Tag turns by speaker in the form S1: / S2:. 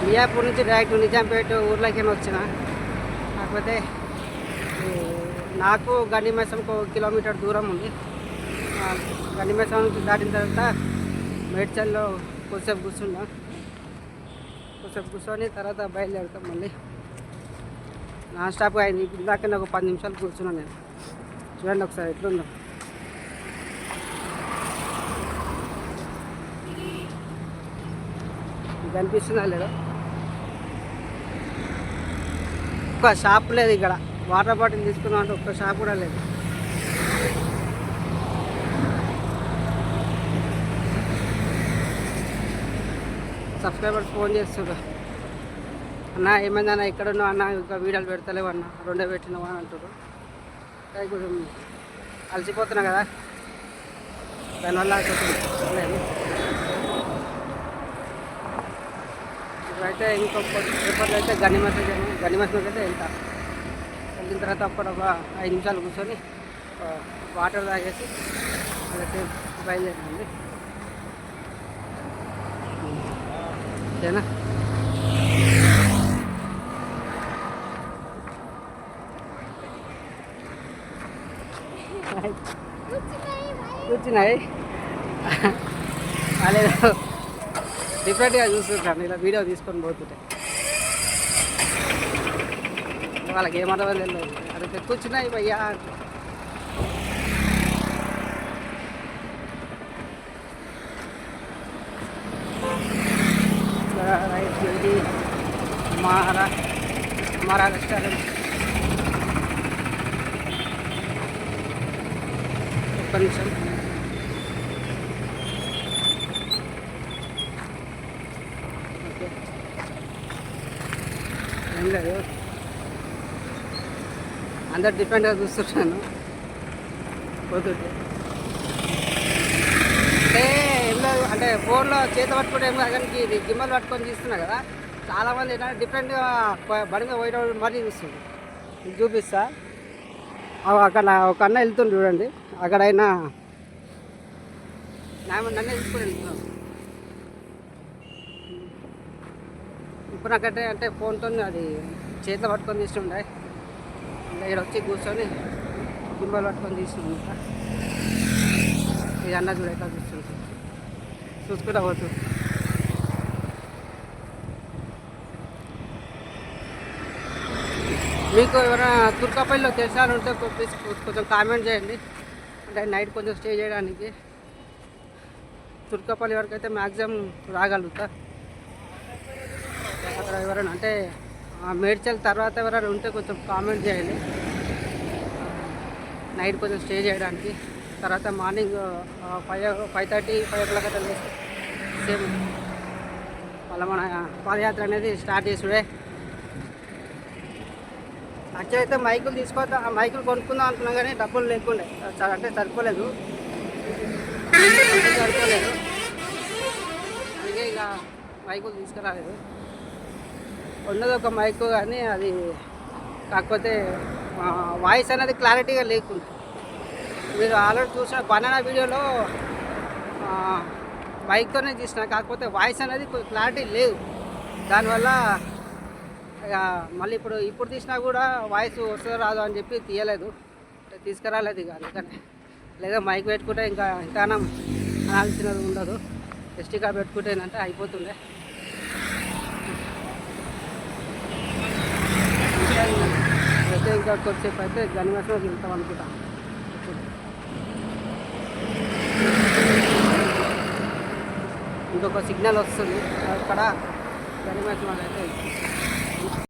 S1: మియాపూర్ నుంచి డైరెక్ట్ నిజాంపేట ఊర్లోకి వచ్చిన. కాకపోతే నాకు గండిమైసంకు 1 కిలోమీటర్ దూరం ఉంది. గండిమైసం నుంచి దాటిన తర్వాత మేడ్చల్లో కొద్దిసేపు కూర్చొని తర్వాత బయలుదేరుతాం. మళ్ళీ నాన్ స్టాప్గా అయింది. ఇందాక ఒక 10 నిమిషాలు కూర్చున్నాను నేను. చూడండి ఒకసారి ఎట్లుందో. ఇది అనిపిస్తుందా లేదా? ఒక్క షాప్ లేదు ఇక్కడ. వాటర్ బాటిల్ తీసుకున్నాం అంటే ఒక్క షాప్ కూడా లేదు. సబ్స్క్రైబర్స్ ఫోన్ చేస్తున్నారు, అన్న ఏమైందన్న ఇక్కడ ఉన్నావు అన్న, ఇంకా వీడియోలు పెడతలేవు అన్న, 2 పెట్టినావా అని అంటారు. కానీ కొంచెం అలసిపోతున్నా కదా, దానివల్ల కొంచెం లేదు. ఇప్పుడైతే ఇంకొక పేపర్లో అయితే గండిమైసంకి అయితే వెళ్ళిన తర్వాత అప్పుడు ఒక 5 నిమిషాలు కూర్చొని వాటర్ తాగేసి అలాగే బయలుదేరింది. ఓకేనా? కూర్చున్నాయి అలేదు, డిఫరెంట్గా చూస్తుంటాను ఇలా వీడియో తీసుకొని పోతుంటే. వాళ్ళకి ఏమర్థం లేదు, అదే కూర్చున్నాయి భయ్యా. రైట్ ఇది మారా రెస్టారెంట్. ఒక్క నిమిషం. ఓకే, ఏం లేదు, అందరు డిఫరెంట్గా చూస్తున్నాను పోతుంటే. అంటే ఏం లేదు, అంటే ఫోన్లో చేత పట్టుకుంటే ఏం కాదు, కానీ ఇది గిమ్మలు పట్టుకొని తీస్తున్నా కదా. చాలామంది ఏంటంటే డిఫరెంట్గా బండి మీద పోయేటప్పుడు మరీ చూస్తుంది. ఇది చూపిస్తా. అక్కడ ఒక అన్న వెళ్తుంది చూడండి, అక్కడైనా నన్నే తీసుకుని వెళ్తున్నాను. ఇప్పుడు నాకంటే అంటే ఫోన్తో అది చేతిలో పట్టుకొని తీస్తుండే, ఇంకా ఇక్కడ వచ్చి కూర్చొని గింబల్ పట్టుకొని తీస్తున్నాను. ఇది అన్న చూడైతే చూసుకుంటా పోతుంది. మీకు ఎవరైనా తుర్కాపల్లిలో తెలిసిన ఉంటే కొంచెం కామెంట్ చేయండి. అంటే నైట్ కొంచెం స్టే చేయడానికి తుర్కాపల్లి వరకు అయితే మ్యాక్సిమం రాగలుగుతా. అక్కడ ఎవరైనా అంటే మేడ్చల్ తర్వాత ఎవరైనా ఉంటే కొంచెం కామెంట్ చేయండి. నైట్ కొంచెం స్టే చేయడానికి. తర్వాత మార్నింగ్ 5:30, 5 o'clock అట్లా లేస్తే సేమ్ మళ్ళీ మన పాదయాత్ర అనేది స్టార్ట్ చేసుడే. యాక్చువల్ అయితే మైకులు తీసుకోవద్దా, ఆ మైకులు కొనుక్కుందాం అనుకున్నాం కానీ డబ్బులు లేకుండే, అంటే సరిపోలేదు. అందుకే ఇక మైకులు తీసుకురాలేదు. ఉన్నది ఒక మైకు కానీ అది కాకపోతే వాయిస్ అనేది క్లారిటీగా లేకుండా. మీరు ఆల్రెడీ చూసిన బనానా వీడియోలో మైక్తోనే తీసిన, కాకపోతే వాయిస్ అనేది క్లారిటీ లేదు. దానివల్ల ఇక మళ్ళీ ఇప్పుడు తీసినా కూడా వాయిస్ వస్తుందో రాదు అని చెప్పి తీయలేదు, తీసుకురాలేదు. ఇక అందుకని లేదా మైక్ పెట్టుకుంటే ఇంకా అనాల్సినది ఉండదు. ఎస్టీ కార్డ్ పెట్టుకుంటే ఏంటంటే అయిపోతుండే. అయితే ఇంకా కొద్దిసేపు అయితే గండిమైసంలోకి వెళ్తాం అనుకుంటా. ఇంకొక సిగ్నల్ వస్తుంది అక్కడ గండిమైసం అయితే